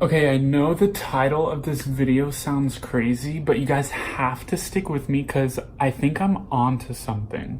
Okay, I know the title of this video sounds crazy, but you guys have to stick with me because I think I'm onto something.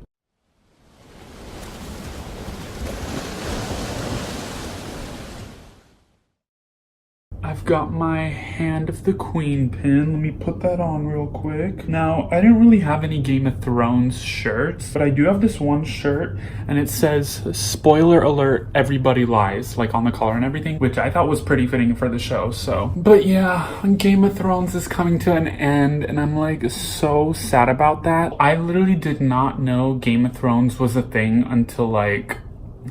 I've got my Hand of the Queen pin. Let me put that on real quick. Now, I didn't really have any Game of Thrones shirts, but I do have this one shirt, and it says, spoiler alert, everybody lies, like on the collar and everything, which I thought was pretty fitting for the show, so. But yeah, Game of Thrones is coming to an end, and I'm like so sad about that. I literally did not know Game of Thrones was a thing until like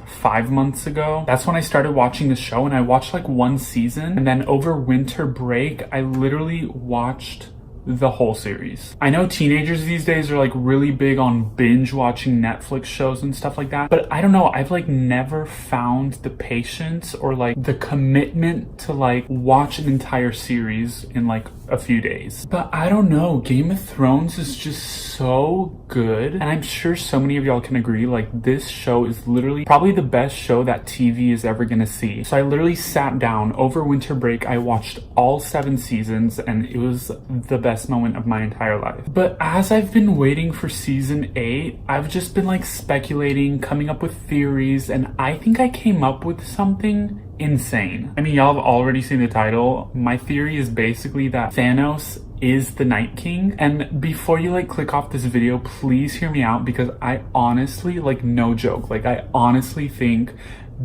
5 months ago. That's when I started watching the show, and I watched like one season, and then over winter break I literally watched the whole series. I know teenagers these days are like really big on binge watching Netflix shows and stuff like that, but I don't know, I've like never found the patience or like the commitment to like watch an entire series in like a few days. But I don't know, Game of Thrones is just so good, and I'm sure so many of y'all can agree, like this show is literally probably the best show that TV is ever gonna see. So I literally sat down over winter break, I watched all 7 seasons, and it was the best moment of my entire life. But as I've been waiting for season 8, I've just been like speculating, coming up with theories, and I think I came up with something insane. I mean, y'all have already seen the title. My theory is basically that Thanos is the Night King. And before you like click off this video, please hear me out, because I honestly, like no joke, like I honestly think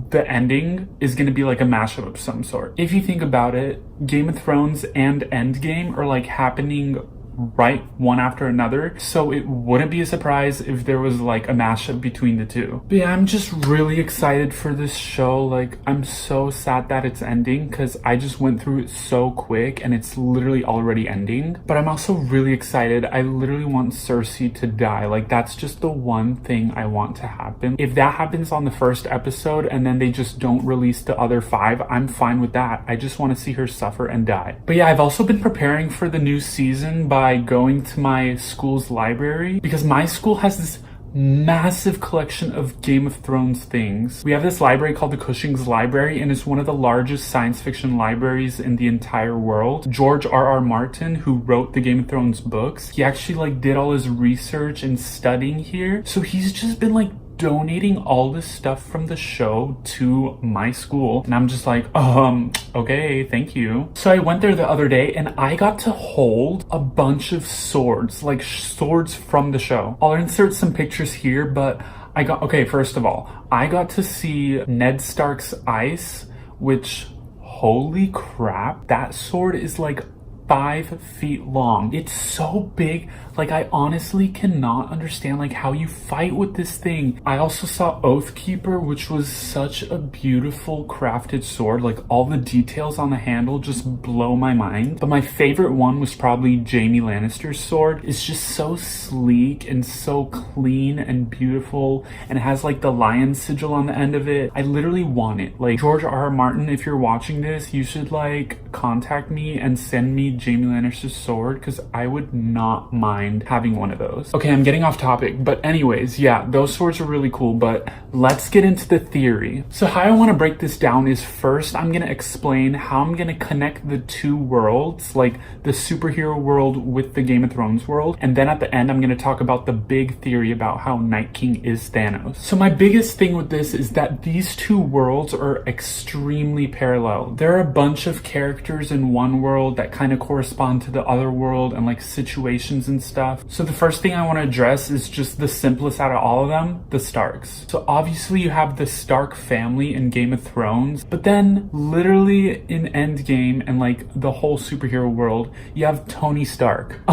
the ending is going to be like a mashup of some sort. If you think about it, Game of Thrones and Endgame are like happening right one after another, so it wouldn't be a surprise if there was like a mashup between the two. But yeah, I'm just really excited for this show. Like, I'm so sad that it's ending because I just went through it so quick and it's literally already ending. But I'm also really excited. I literally want Cersei to die. Like, that's just the one thing I want to happen. If that happens on the first episode and then they just don't release the other 5, I'm fine with that. I just want to see her suffer and die. But yeah, I've also been preparing for the new season by going to my school's library, because my school has this massive collection of Game of Thrones things. We have this library called the Cushing's Library, and it's one of the largest science fiction libraries in the entire world. George R.R. Martin, who wrote the Game of Thrones books, he actually like did all his research and studying here. So he's just been like donating all this stuff from the show to my school, and I'm just like, okay, thank you. So I went there the other day and I got to hold a bunch of swords, like swords from the show. I'll insert some pictures here, but okay, first of all, I got to see Ned Stark's ice, which, holy crap, that sword is like 5 feet long. It's so big, like I honestly cannot understand like how you fight with this thing. I also saw Oathkeeper, which was such a beautiful crafted sword. Like all the details on the handle just blow my mind. But my favorite one was probably Jamie Lannister's sword. It's just so sleek and so clean and beautiful, and it has like the lion sigil on the end of it. I literally want it. Like, George R.R. Martin, if you're watching this, you should like contact me and send me Jamie Lannister's sword, because I would not mind having one of those. Okay, I'm getting off topic, but anyways, yeah, those swords are really cool, but let's get into the theory. So how I want to break this down is, first I'm going to explain how I'm going to connect the two worlds, like the superhero world with the Game of Thrones world, and then at the end I'm going to talk about the big theory about how Night King is Thanos. So my biggest thing with this is that these two worlds are extremely parallel. There are a bunch of characters in one world that kind of correspond to the other world, and like situations and stuff. So the first thing I want to address is just the simplest out of all of them, the Starks. So obviously you have the Stark family in Game of Thrones, but then literally in Endgame and like the whole superhero world, you have Tony Stark.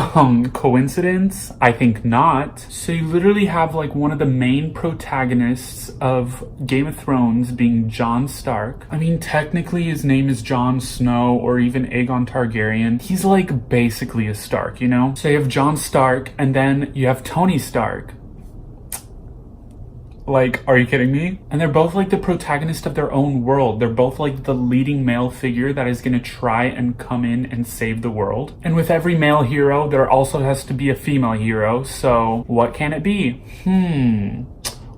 Coincidence? I think not. So you literally have like one of the main protagonists of Game of Thrones being Jon Stark. I mean, technically his name is Jon Snow or even Aegon Targaryen. He's like basically a Stark, you know? So you have Jon Stark, and then you have Tony Stark. Like, are you kidding me? And they're both like the protagonist of their own world. They're both like the leading male figure that is going to try and come in and save the world. And with every male hero, there also has to be a female hero. So what can it be?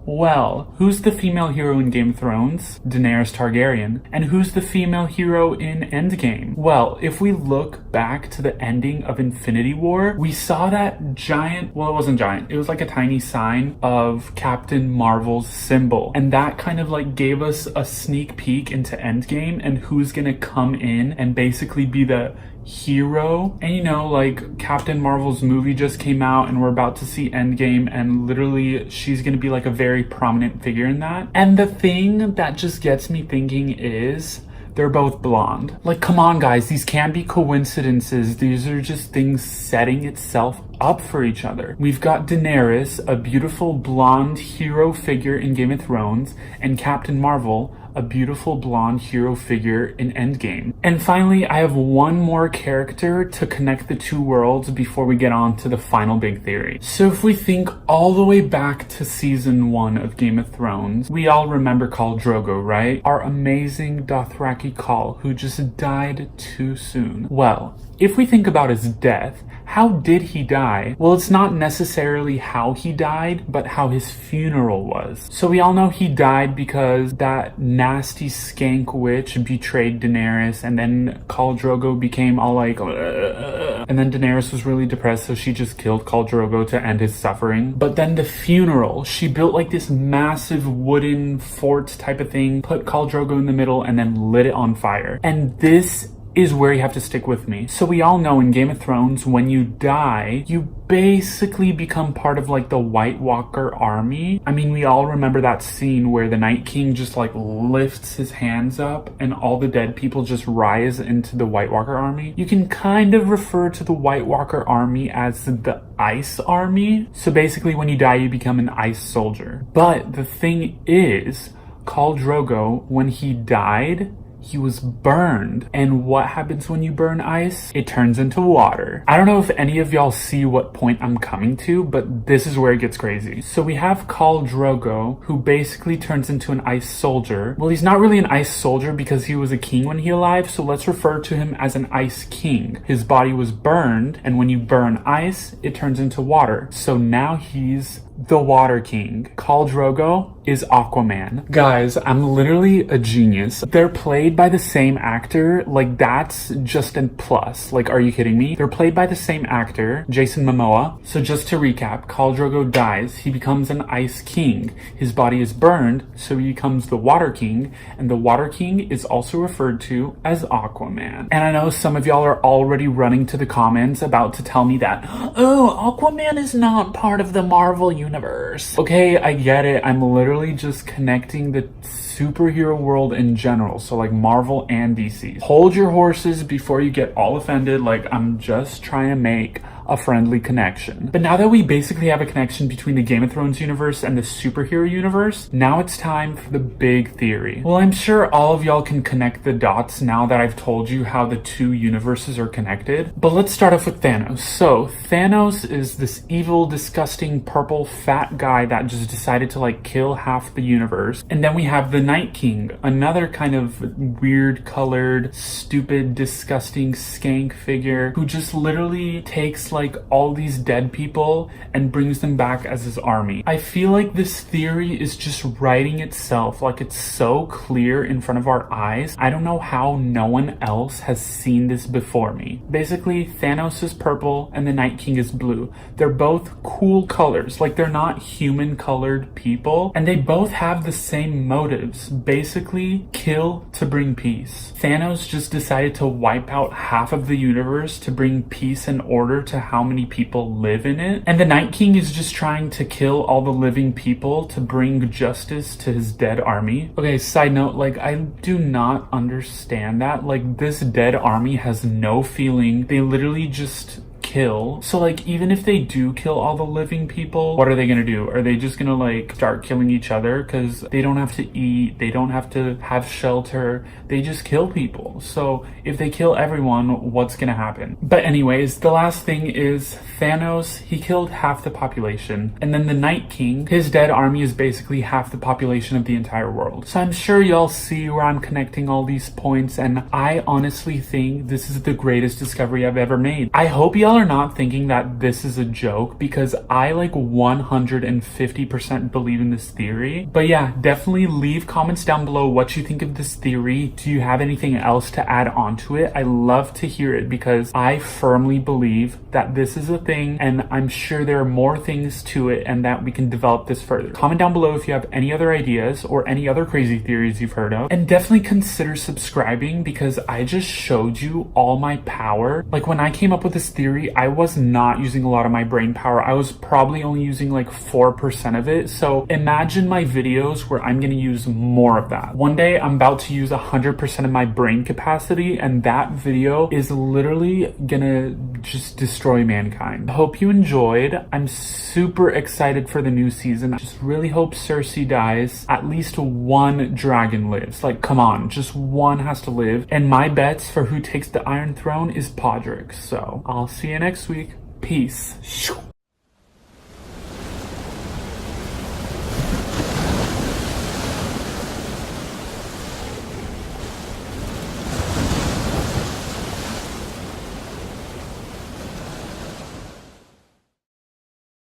Well, who's the female hero in Game of Thrones? Daenerys Targaryen. And who's the female hero in Endgame? Well, if we look back to the ending of Infinity War, we saw that giant, well, it wasn't giant, it was like a tiny sign of Captain Marvel's symbol. And that kind of like gave us a sneak peek into Endgame and who's gonna come in and basically be the hero. And you know, like Captain Marvel's movie just came out and we're about to see Endgame, and literally she's gonna be like a very prominent figure in that. And the thing that just gets me thinking is they're both blonde. Like, come on guys, these can't be coincidences. These are just things setting itself up for each other. We've got Daenerys, a beautiful blonde hero figure in Game of Thrones, and Captain Marvel, a beautiful blonde hero figure in Endgame. And finally, I have one more character to connect the two worlds before we get on to the final big theory. So if we think all the way back to season 1 of Game of Thrones, we all remember Khal Drogo, right? Our amazing Dothraki Khal, who just died too soon. Well, if we think about his death, how did he die? Well, it's not necessarily how he died, but how his funeral was. So we all know he died because that nasty skank witch betrayed Daenerys, and then Khal Drogo became all like, and then Daenerys was really depressed, so she just killed Khal Drogo to end his suffering. But then the funeral, she built like this massive wooden fort type of thing, put Khal Drogo in the middle, and then lit it on fire. And this is where you have to stick with me. So we all know in Game of Thrones, when you die, you basically become part of like the White Walker army. I mean, we all remember that scene where the Night King just like lifts his hands up and all the dead people just rise into the White Walker army. You can kind of refer to the White Walker army as the Ice Army. So basically when you die, you become an ice soldier. But the thing is, Khal Drogo, when he died, he was burned. And what happens when you burn ice? It turns into water. I don't know if any of y'all see what point I'm coming to, but this is where it gets crazy. So we have Khal Drogo, who basically turns into an ice soldier. Well, he's not really an ice soldier because he was a king when he alive, so let's refer to him as an ice king. His body was burned, and when you burn ice, it turns into water. So now he's the Water King. Khal Drogo is Aquaman. Guys, I'm literally a genius. They're played by the same actor. Like, that's just a plus. Like, are you kidding me? They're played by the same actor, Jason Momoa. So just to recap, Khal Drogo dies. He becomes an Ice King. His body is burned, so he becomes the Water King. And the Water King is also referred to as Aquaman. And I know some of y'all are already running to the comments about to tell me that, oh, Aquaman is not part of the Marvel universe. Okay, I get it. I'm literally just connecting the superhero world in general, so like Marvel and DC. Hold your horses before you get all offended. Like, I'm just trying to make a friendly connection. But now that we basically have a connection between the Game of Thrones universe and the superhero universe, now it's time for the big theory. Well, I'm sure all of y'all can connect the dots now that I've told you how the two universes are connected. But let's start off with Thanos. So Thanos is this evil, disgusting, purple, fat guy that just decided to like kill half the universe. And then we have the Night King, another kind of weird colored, stupid, disgusting skank figure who just literally takes like all these dead people and brings them back as his army. I feel like this theory is just writing itself. Like, it's so clear in front of our eyes. I don't know how no one else has seen this before me. Basically, Thanos is purple and the Night King is blue. They're both cool colors. Like, they're not human colored people, and they both have the same motives. Basically, kill to bring peace. Thanos just decided to wipe out half of the universe to bring peace and order to how many people live in it. And the Night King is just trying to kill all the living people to bring justice to his dead army. Okay, side note, like, I do not understand that. Like, this dead army has no feeling. They literally just kill. So like, even if they do kill all the living people, what are they gonna do? Are they just gonna like start killing each other? Because they don't have to eat, they don't have to have shelter, they just kill people. So if they kill everyone, what's gonna happen? But anyways, the last thing is Thanos, he killed half the population, and then the Night King, his dead army is basically half the population of the entire world. So I'm sure y'all see where I'm connecting all these points, and I honestly think this is the greatest discovery I've ever made. I hope y'all are are not thinking that this is a joke, because I like 150% believe in this theory. But yeah, definitely leave comments down below what you think of this theory. Do you have anything else to add onto it? I love to hear it, because I firmly believe that this is a thing, and I'm sure there are more things to it and that we can develop this further. Comment down below if you have any other ideas or any other crazy theories you've heard of, and definitely consider subscribing, because I just showed you all my power. Like, when I came up with this theory, I was not using a lot of my brain power. I was probably only using like 4% of it. So imagine my videos where I'm gonna use more of that. One day I'm about to use 100% of my brain capacity, and that video is literally gonna just destroy mankind. I hope you enjoyed. I'm super excited for the new season. I just really hope Cersei dies. At least one dragon lives. Like, come on, just one has to live. And my bets for who takes the Iron Throne is Podrick. So I'll see you next week. Peace.